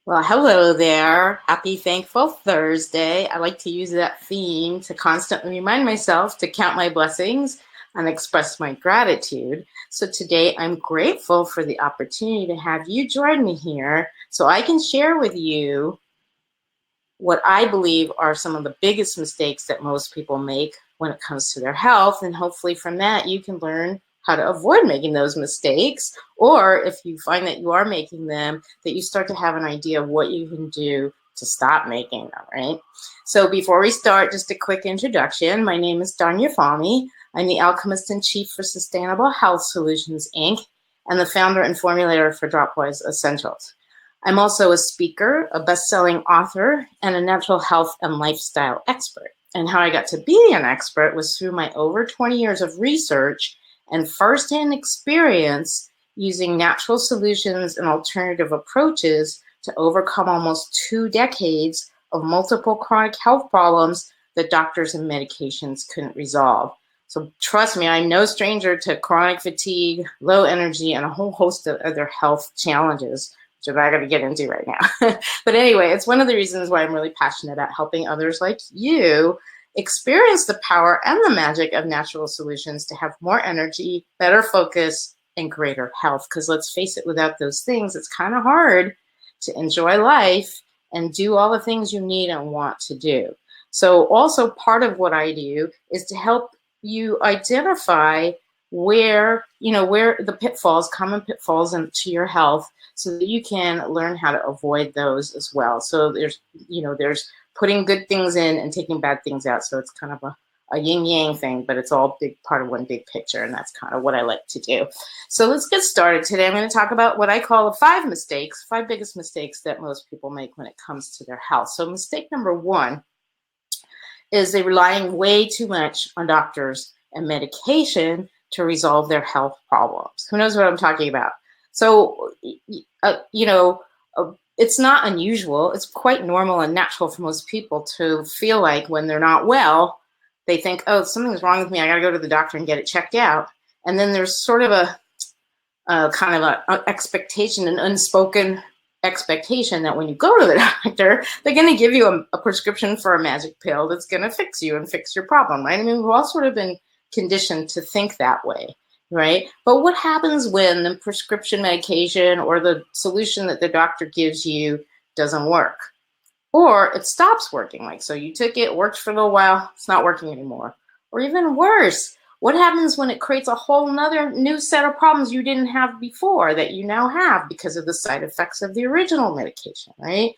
Well, hello there. Happy Thankful Thursday. I like to use that theme to constantly remind myself to count my blessings and express my gratitude. So today I'm grateful for the opportunity to have you join me here so I can share with you what I believe are some of the biggest mistakes that most people make when it comes to their health. And hopefully, from that, you can learn how to avoid making those mistakes. Or if you find that you are making them, that you start to have an idea of what you can do to stop making them, right? So, before we start, just a quick introduction. My name is Donya Fahmy. I'm the Alchemist in Chief for Sustainable Health Solutions, Inc., and the founder and formulator for Dropwise Essentials. I'm also a speaker, a best-selling author, and a natural health and lifestyle expert. And how I got to be an expert was through my over 20 years of research and firsthand experience using natural solutions and alternative approaches to overcome almost 2 decades of multiple chronic health problems that doctors and medications couldn't resolve. So trust me, I'm no stranger to chronic fatigue, low energy, and a whole host of other health challenges which I'm not going to get into right now. But anyway, it's one of the reasons why I'm really passionate about helping others like you experience the power and the magic of natural solutions to have more energy, better focus, and greater health. Because let's face it, without those things, it's kind of hard to enjoy life and do all the things you need and want to do. So also part of what I do is to help you identify where the pitfalls, common pitfalls into your health, so that you can learn how to avoid those as well. So there's putting good things in and taking bad things out. So it's kind of a yin yang thing, but it's all big part of one big picture. And that's kind of what I like to do. So let's get started. Today I'm going to talk about what I call the five biggest mistakes that most people make when it comes to their health. So mistake number one is they're relying way too much on doctors and medication to resolve their health problems. Who knows what I'm talking about? So, it's not unusual. It's quite normal and natural for most people to feel like when they're not well, they think, oh, something's wrong with me. I got to go to the doctor and get it checked out. And then there's sort of a kind of a expectation, an unspoken expectation that when you go to the doctor, they're going to give you a prescription for a magic pill that's going to fix you and fix your problem, right? I mean, we've all sort of been conditioned to think that way, right? But what happens when the prescription medication or the solution that the doctor gives you doesn't work? Or it stops working. Like, so you took it, worked for a little while, it's not working anymore. Or even worse, what happens when it creates a whole nother new set of problems you didn't have before that you now have because of the side effects of the original medication, right?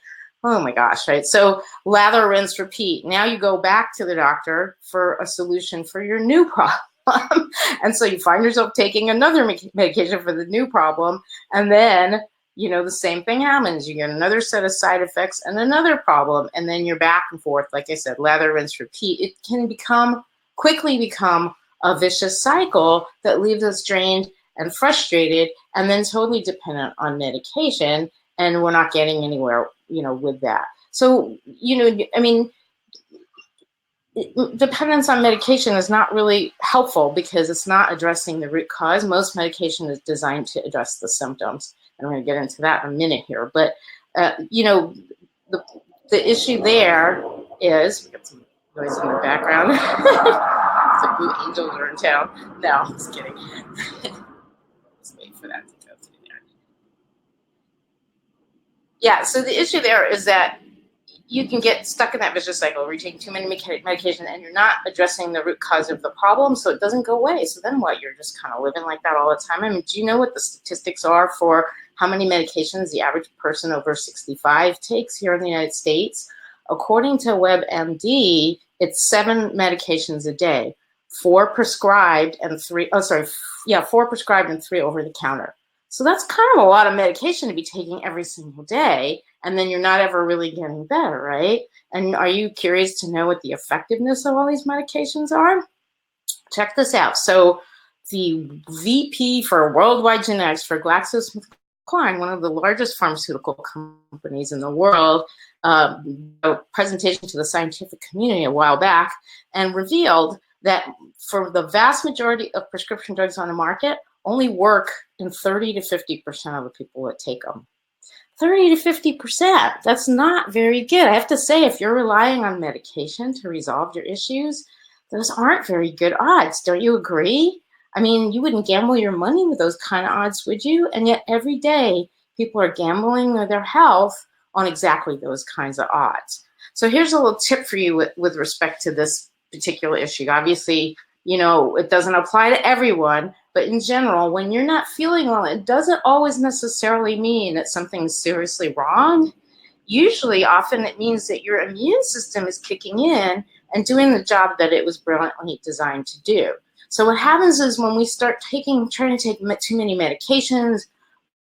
Oh my gosh, right? So lather, rinse, repeat. Now you go back to the doctor for a solution for your new problem. And so you find yourself taking another medication for the new problem. And then, the same thing happens. You get another set of side effects and another problem. And then you're back and forth. Like I said, lather, rinse, repeat. It can quickly become a vicious cycle that leaves us drained and frustrated and then totally dependent on medication. And we're not getting anywhere, with that. So, I mean, dependence on medication is not really helpful because it's not addressing the root cause. Most medication is designed to address the symptoms. And I'm going to get into that in a minute here. But, the issue there is, we got some noise in the background. Some blue angels are in town. No, I'm just kidding. Let's wait for that to go through there. Yeah, so the issue there is that you can get stuck in that vicious cycle where you're taking too many medication and you're not addressing the root cause of the problem, so it doesn't go away. So then what? You're just kind of living like that all the time. I mean, do you know what the statistics are for how many medications the average person over 65 takes here in the United States? According to WebMD, it's 7 medications a day, 4 prescribed and 3 over the counter. So that's kind of a lot of medication to be taking every single day, and then you're not ever really getting better, right? And are you curious to know what the effectiveness of all these medications are? Check this out. So the VP for Worldwide Genetics for GlaxoSmithKline, one of the largest pharmaceutical companies in the world, a presentation to the scientific community a while back and revealed that for the vast majority of prescription drugs on the market, only work in 30 to 50% of the people that take them. 30 to 50%. That's not very good. I have to say, if you're relying on medication to resolve your issues, those aren't very good odds. Don't you agree? I mean, you wouldn't gamble your money with those kind of odds, would you? And yet every day people are gambling with their health on exactly those kinds of odds. So here's a little tip for you with respect to this particular issue. Obviously, it doesn't apply to everyone, but in general, when you're not feeling well, it doesn't always necessarily mean that something's seriously wrong. Usually, often it means that your immune system is kicking in and doing the job that it was brilliantly designed to do. So what happens is when we start trying to take too many medications,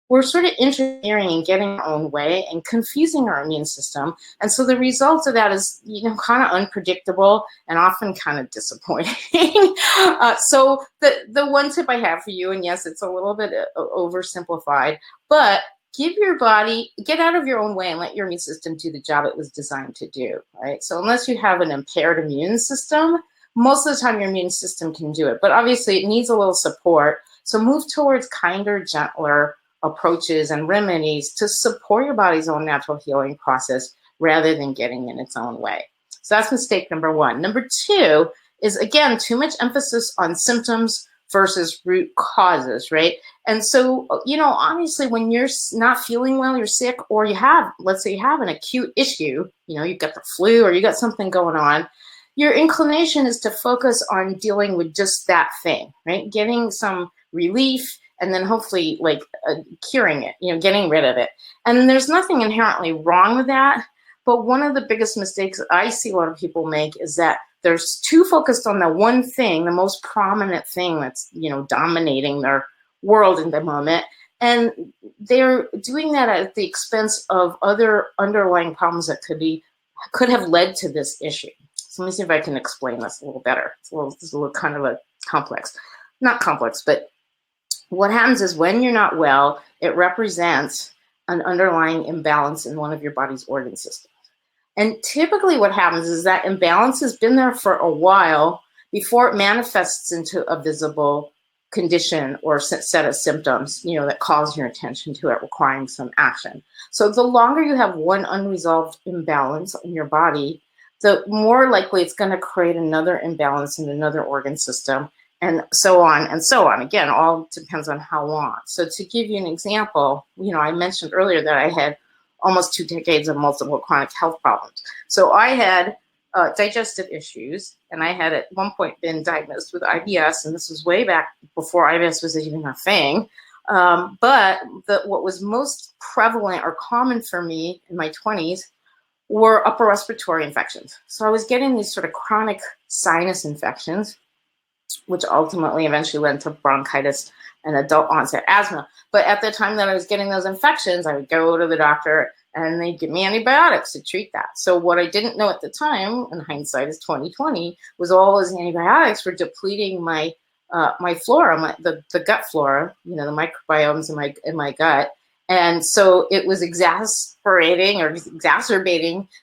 we're sort of interfering and getting our own way and confusing our immune system. And so the result of that is, kind of unpredictable and often kind of disappointing. So the one tip I have for you, and yes, it's a little bit oversimplified, but get out of your own way and let your immune system do the job it was designed to do, right? So unless you have an impaired immune system, most of the time your immune system can do it, but obviously it needs a little support. So move towards kinder, gentler approaches and remedies to support your body's own natural healing process rather than getting in its own way. So that's mistake number one. Number two is, again, too much emphasis on symptoms versus root causes, right? And so, obviously when you're not feeling well, you're sick, or let's say you have an acute issue, you've got the flu or you got something going on, your inclination is to focus on dealing with just that thing, right? Getting some relief and then hopefully curing it, getting rid of it. And there's nothing inherently wrong with that. But one of the biggest mistakes I see a lot of people make is that they're too focused on the one thing, the most prominent thing that's, dominating their world in the moment. And they're doing that at the expense of other underlying problems that could have led to this issue. So let me see if I can explain this a little better. It's a little kind of a complex, not complex, but what happens is when you're not well, it represents an underlying imbalance in one of your body's organ systems. And typically what happens is that imbalance has been there for a while before it manifests into a visible condition or set of symptoms, that calls your attention to it, requiring some action. So the longer you have one unresolved imbalance in your body, the more likely it's going to create another imbalance in another organ system, and so on and so on. Again, all depends on how long. So to give you an example, I mentioned earlier that I had almost 2 decades of multiple chronic health problems. So I had digestive issues, and I had at one point been diagnosed with IBS, and this was way back before IBS was even a thing. But what was most prevalent or common for me in my 20s were upper respiratory infections. So I was getting these sort of chronic sinus infections, which ultimately eventually led to bronchitis and adult onset asthma. But at the time that I was getting those infections, I would go to the doctor and they'd give me antibiotics to treat that. So what I didn't know at the time, and hindsight is 2020, was all those antibiotics were depleting my my flora, the gut flora, the microbiomes in my gut. And so it was exacerbating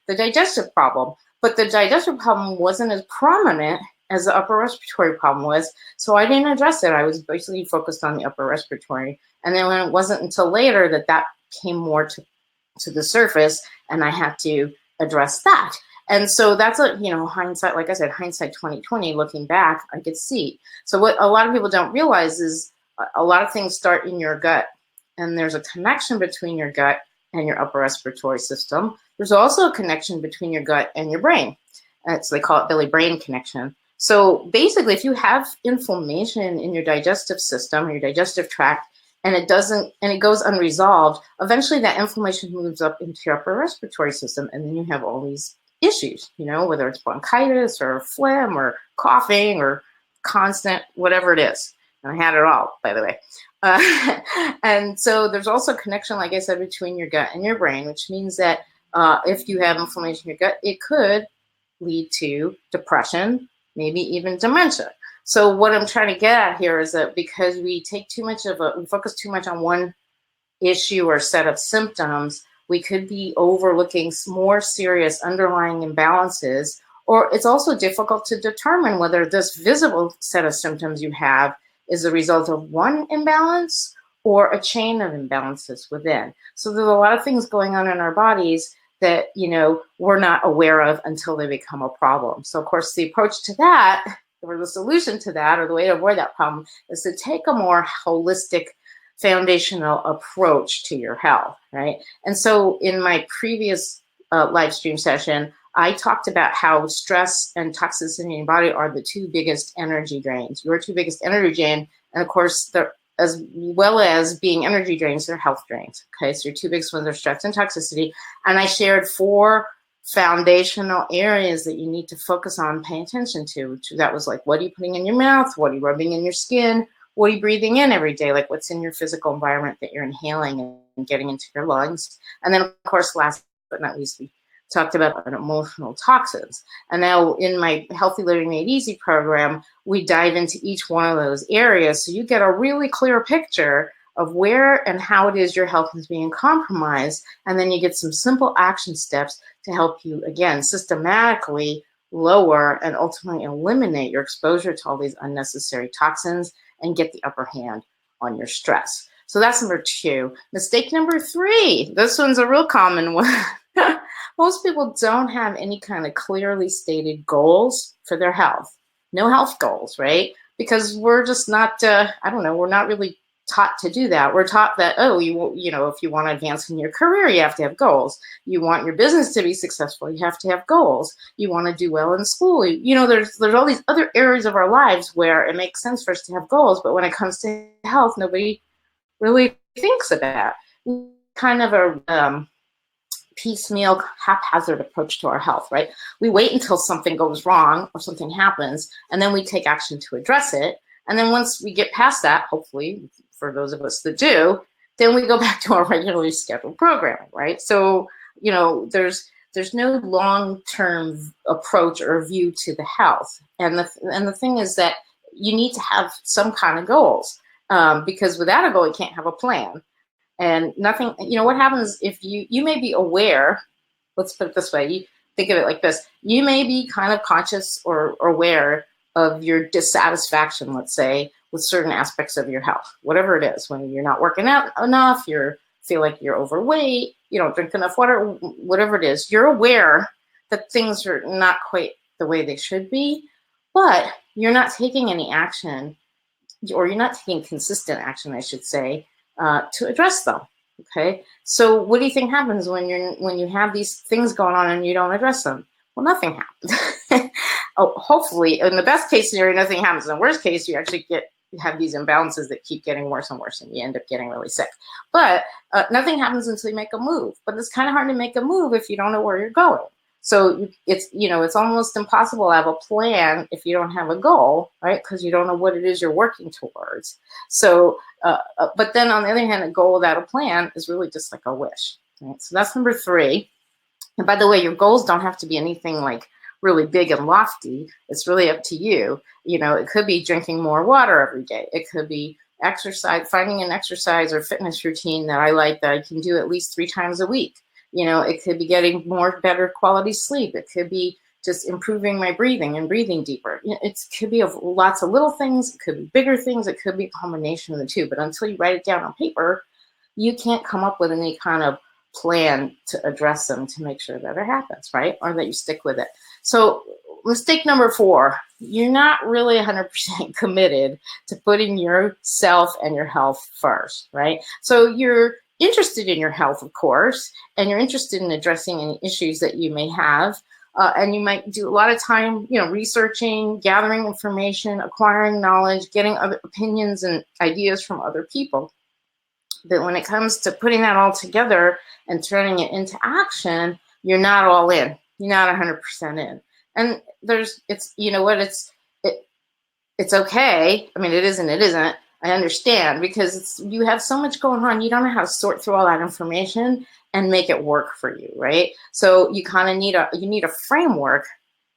the digestive problem. But the digestive problem wasn't as prominent as the upper respiratory problem was. So I didn't address it. I was basically focused on the upper respiratory. And then when it wasn't until later that came more to the surface, and I had to address that. And so that's hindsight, like I said, hindsight 2020, looking back, I could see. So what a lot of people don't realize is a lot of things start in your gut, and there's a connection between your gut and your upper respiratory system. There's also a connection between your gut and your brain. So they call it belly-brain connection. So basically, if you have inflammation in your digestive system or your digestive tract, and it goes unresolved, eventually that inflammation moves up into your upper respiratory system, and then you have all these issues, whether it's bronchitis or phlegm or coughing or constant, whatever it is. And I had it all, by the way. And so there's also a connection, like I said, between your gut and your brain, which means that if you have inflammation in your gut, it could lead to depression, maybe even dementia. So what I'm trying to get at here is that because we focus too much on one issue or set of symptoms, we could be overlooking more serious underlying imbalances, or it's also difficult to determine whether this visible set of symptoms you have is a result of one imbalance or a chain of imbalances within. So there's a lot of things going on in our bodies that, we're not aware of until they become a problem. So of course, the approach to that, or the solution to that, or the way to avoid that problem, is to take a more holistic foundational approach to your health, right? And so in my previous live stream session, I talked about how stress and toxicity in your body are the two biggest energy drains. Your two biggest energy drain, and of course, as well as being energy drains, they're health drains. Okay, so your two biggest ones are stress and toxicity. And I shared 4 foundational areas that you need to focus on, pay attention to. That was like, what are you putting in your mouth? What are you rubbing in your skin? What are you breathing in every day? Like, what's in your physical environment that you're inhaling and getting into your lungs? And then, of course, last but not least, we talked about emotional toxins. And now in my Healthy Living Made Easy program, we dive into each one of those areas so you get a really clear picture of where and how it is your health is being compromised. And then you get some simple action steps to help you, again, systematically lower and ultimately eliminate your exposure to all these unnecessary toxins and get the upper hand on your stress. So that's number 2. Mistake number 3. This one's a real common one. Most people don't have any kind of clearly stated goals for their health. No health goals, right? Because we're just not, we're not really taught to do that. We're taught that, if you want to advance in your career, you have to have goals. You want your business to be successful, you have to have goals. You want to do well in school. There's all these other areas of our lives where it makes sense for us to have goals, but when it comes to health, nobody really thinks of that. Kind of a piecemeal, haphazard approach to our health, right? We wait until something goes wrong or something happens, and then we take action to address it. And then once we get past that, hopefully, for those of us that do, then we go back to our regularly scheduled programming, right? So, there's no long-term approach or view to the health. And the thing is that you need to have some kind of goals, because without a goal, you can't have a plan. And nothing, what happens if you may be aware, let's put it this way, you think of it like this, you may be kind of conscious or aware of your dissatisfaction, let's say, with certain aspects of your health, whatever it is, when you're not working out enough, feel like you're overweight, you don't drink enough water, whatever it is, you're aware that things are not quite the way they should be, but you're not taking any action, or you're not taking consistent action, I should say, to address them. Okay, so what do you think happens when you have these things going on and you don't address them? Well, nothing happens. Hopefully, in the best case scenario, nothing happens. In the worst case, you actually have these imbalances that keep getting worse and worse, and you end up getting really sick. But nothing happens until you make a move. But it's kind of hard to make a move if you don't know where you're going. So it's almost impossible to have a plan if you don't have a goal, right? Because you don't know what it is you're working towards. So, but then on the other hand, a goal without a plan is really just like a wish. Right? So that's number 3. And by the way, your goals don't have to be anything like really big and lofty. It's really up to you. It could be drinking more water every day. It could be exercise, finding an exercise or fitness routine that I like that I can do at least 3 times a week. It could be getting better quality sleep. It could be just improving my breathing and breathing deeper. It could be lots of little things. It could be bigger things. It could be a combination of the two. But until you write it down on paper, you can't come up with any kind of plan to address them to make sure that it happens, right? Or that you stick with it. So mistake number 4, you're not really 100% committed to putting yourself and your health first, right? So you're interested in your health, of course, and you're interested in addressing any issues that you may have. And you might do a lot of time, researching, gathering information, acquiring knowledge, getting other opinions and ideas from other people. But when it comes to putting that all together and turning it into action, you're not all in. You're not 100% in. And it's okay. I mean, it is and it isn't. I understand, because you have so much going on. You don't know how to sort through all that information and make it work for you, right? So you kind of need a framework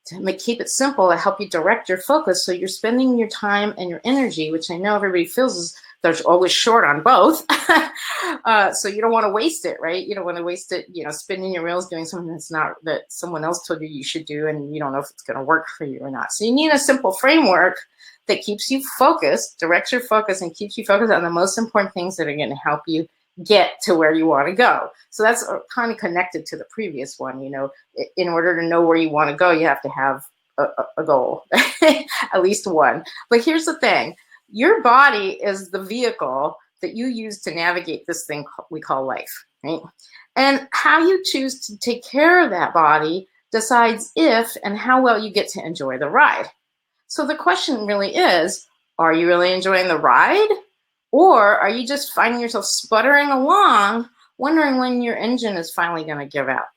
to keep it simple, to help you direct your focus, so you're spending your time and your energy, which I know everybody feels is They're always short on both. So you don't want to waste it, right? You don't want to waste it, spinning your wheels doing something that's not that someone else told you should do, and you don't know if it's going to work for you or not. So you need a simple framework that keeps you focused, directs your focus, and keeps you focused on the most important things that are going to help you get to where you want to go. So that's kind of connected to the previous one. In order to know where you want to go, you have to have a goal, at least one. But here's the thing. Your body is the vehicle that you use to navigate this thing we call life, right? And how you choose to take care of that body decides if and how well you get to enjoy the ride. So the question really is, are you really enjoying the ride? Or are you just finding yourself sputtering along, wondering when your engine is finally going to give out?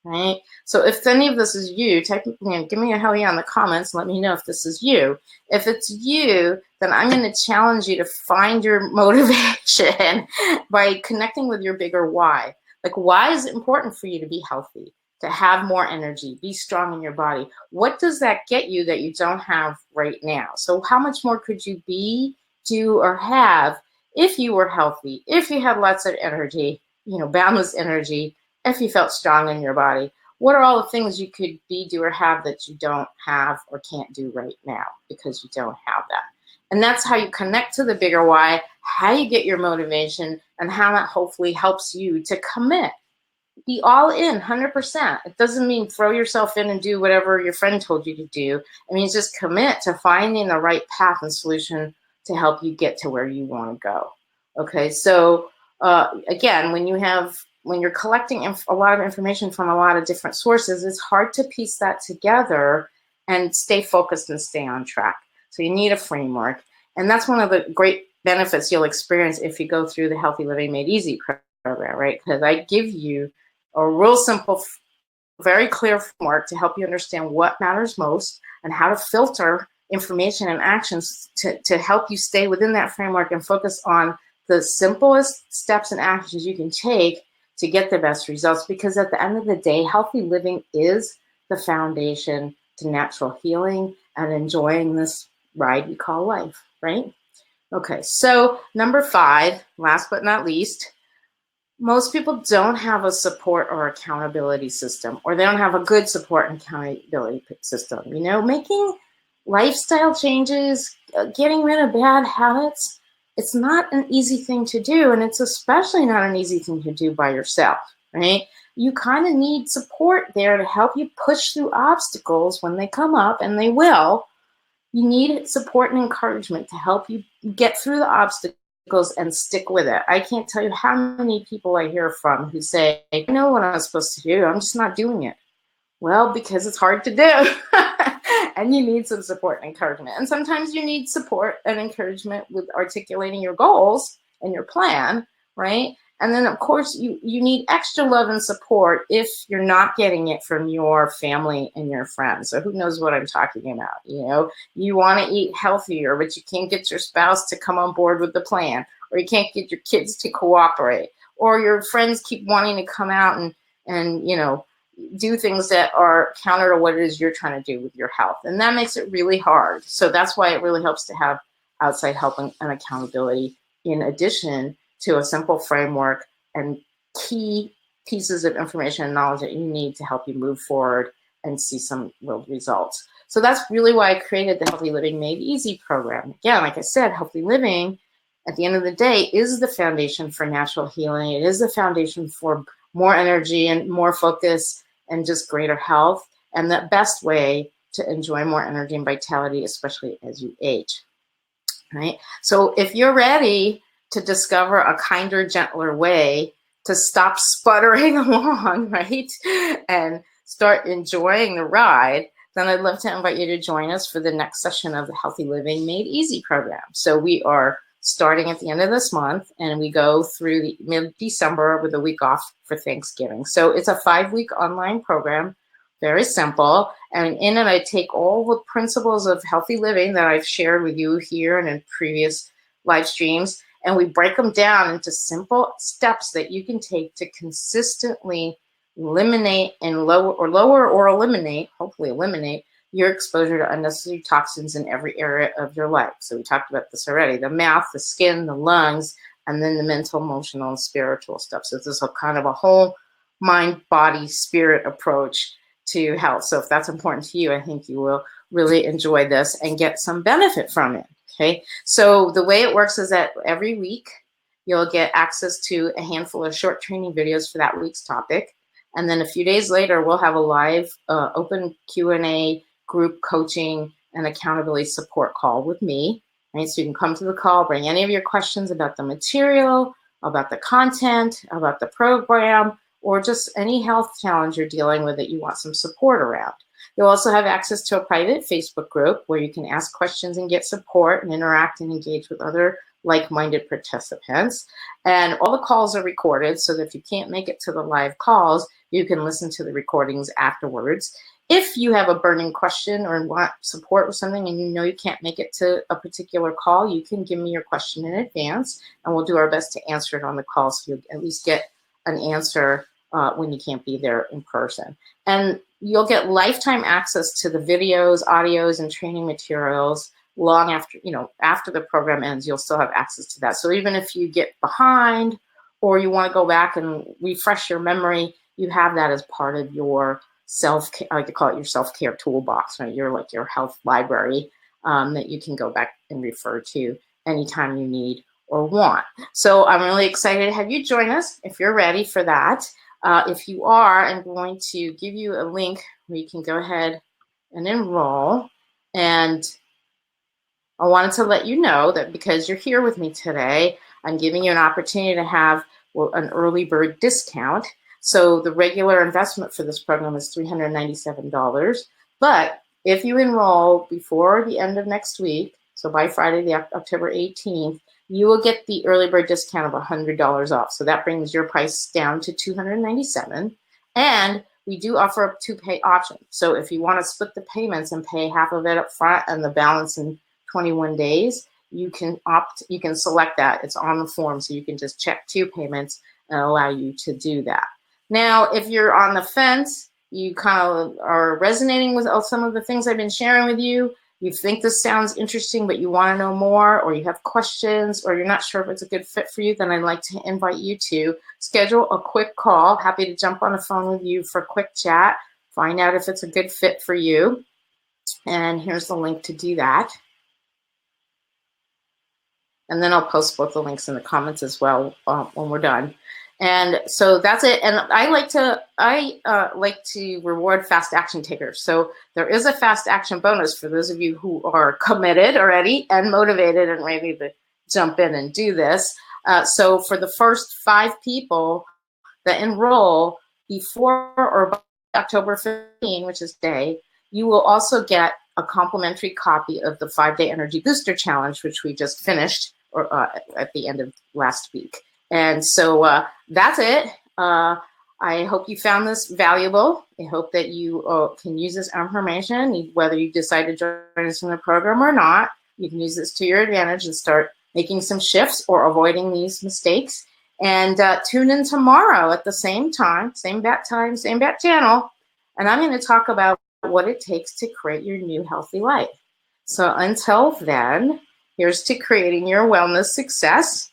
Right? So if any of this is you, give me a hell yeah in the comments. Let me know if this is you. If it's you, then I'm going to challenge you to find your motivation by connecting with your bigger why. Like, why is it important for you to be healthy, to have more energy, be strong in your body? What does that get you that you don't have right now? So how much more could you be, do, or have if you were healthy, if you had lots of energy, boundless energy, if you felt strong in your body? What are all the things you could be, do, or have that you don't have or can't do right now because you don't have that? And that's how you connect to the bigger why, how you get your motivation, and how that hopefully helps you to commit. Be all in, 100%. It doesn't mean throw yourself in and do whatever your friend told you to do. It means just commit to finding the right path and solution to help you get to where you want to go. Okay, so again, when you're collecting a lot of information from a lot of different sources, it's hard to piece that together and stay focused and stay on track. So you need a framework. And that's one of the great benefits you'll experience if you go through the Healthy Living Made Easy program, right? Because I give you a real simple, very clear framework to help you understand what matters most and how to filter information and actions to help you stay within that framework and focus on the simplest steps and actions you can take to get the best results. Because at the end of the day, healthy living is the foundation to natural healing and enjoying this ride we call life, right? Okay, so number 5, last but not least, most people don't have a support or accountability system, or they don't have a good support and accountability system. Making lifestyle changes, getting rid of bad habits, it's not an easy thing to do, and it's especially not an easy thing to do by yourself, right? You kind of need support there to help you push through obstacles when they come up, and they will. You need support and encouragement to help you get through the obstacles and stick with it. I can't tell you how many people I hear from who say, I know what I'm supposed to do, I'm just not doing it. Well, because it's hard to do. And you need some support and encouragement. And sometimes you need support and encouragement with articulating your goals and your plan, right? And then, of course, you need extra love and support if you're not getting it from your family and your friends. So who knows what I'm talking about? You want to eat healthier, but you can't get your spouse to come on board with the plan, or you can't get your kids to cooperate, or your friends keep wanting to come out and do things that are counter to what it is you're trying to do with your health. And that makes it really hard. So that's why it really helps to have outside help and accountability, in addition to a simple framework and key pieces of information and knowledge that you need to help you move forward and see some real results. So that's really why I created the Healthy Living Made Easy program. Again, like I said, healthy living, at the end of the day, is the foundation for natural healing. It is the foundation for more energy and more focus and just greater health, and the best way to enjoy more energy and vitality, especially as you age, right? So if you're ready to discover a kinder, gentler way to stop sputtering along, right, and start enjoying the ride, then I'd love to invite you to join us for the next session of the Healthy Living Made Easy program. So we are starting at the end of this month, and we go through the mid-December with a week off for Thanksgiving. So it's a 5-week online program, very simple. And in it, I take all the principles of healthy living that I've shared with you here and in previous live streams, and we break them down into simple steps that you can take to consistently eliminate and hopefully eliminate your exposure to unnecessary toxins in every area of your life. So we talked about this already: the mouth, the skin, the lungs, and then the mental, emotional, and spiritual stuff. So this is a kind of a whole mind, body, spirit approach to health. So if that's important to you, I think you will really enjoy this and get some benefit from it. Okay, so the way it works is that every week you'll get access to a handful of short training videos for that week's topic. And then a few days later, we'll have a live open Q&A group coaching and accountability support call with me. Right? So you can come to the call, bring any of your questions about the material, about the content, about the program, or just any health challenge you're dealing with that you want some support around. You'll also have access to a private Facebook group where you can ask questions and get support and interact and engage with other like-minded participants. And all the calls are recorded, so that if you can't make it to the live calls, you can listen to the recordings afterwards. If you have a burning question or want support with something and you know you can't make it to a particular call, you can give me your question in advance and we'll do our best to answer it on the call, so you'll at least get an answer when you can't be there in person. And you'll get lifetime access to the videos, audios, and training materials long after, after the program ends. You'll still have access to that. So even if you get behind or you want to go back and refresh your memory, you have that as part of your self-care. I like to call it your self-care toolbox, right? Your health library that you can go back and refer to anytime you need or want. So I'm really excited to have you join us if you're ready for that. If you are, I'm going to give you a link where you can go ahead and enroll. And I wanted to let you know that because you're here with me today, I'm giving you an opportunity to have an early bird discount. So the regular investment for this program is $397. But if you enroll before the end of next week, so by Friday, the October 18th, you will get the early bird discount of $100 off. So that brings your price down to $297. And we do offer a two-pay option. So if you want to split the payments and pay half of it up front and the balance in 21 days, you can select that. It's on the form, so you can just check 2 payments and allow you to do that. Now, if you're on the fence, you kind of are resonating with some of the things I've been sharing with you, you think this sounds interesting, but you want to know more, or you have questions, or you're not sure if it's a good fit for you, then I'd like to invite you to schedule a quick call. Happy to jump on the phone with you for a quick chat, find out if it's a good fit for you. And here's the link to do that. And then I'll post both the links in the comments as well when we're done. And so that's it. And I like to reward fast action takers. So there is a fast action bonus for those of you who are committed already and motivated and ready to jump in and do this. So for the first 5 people that enroll before or by October 15, which is today, you will also get a complimentary copy of the 5-Day Energy Booster Challenge, which we just finished at the end of last week. And so that's it. I hope you found this valuable. I hope that you can use this information, whether you decide to join us in the program or not. You can use this to your advantage and start making some shifts or avoiding these mistakes. And tune in tomorrow at the same time, same bat channel. And I'm going to talk about what it takes to create your new healthy life. So until then, here's to creating your wellness success.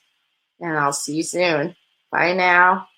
And I'll see you soon. Bye now.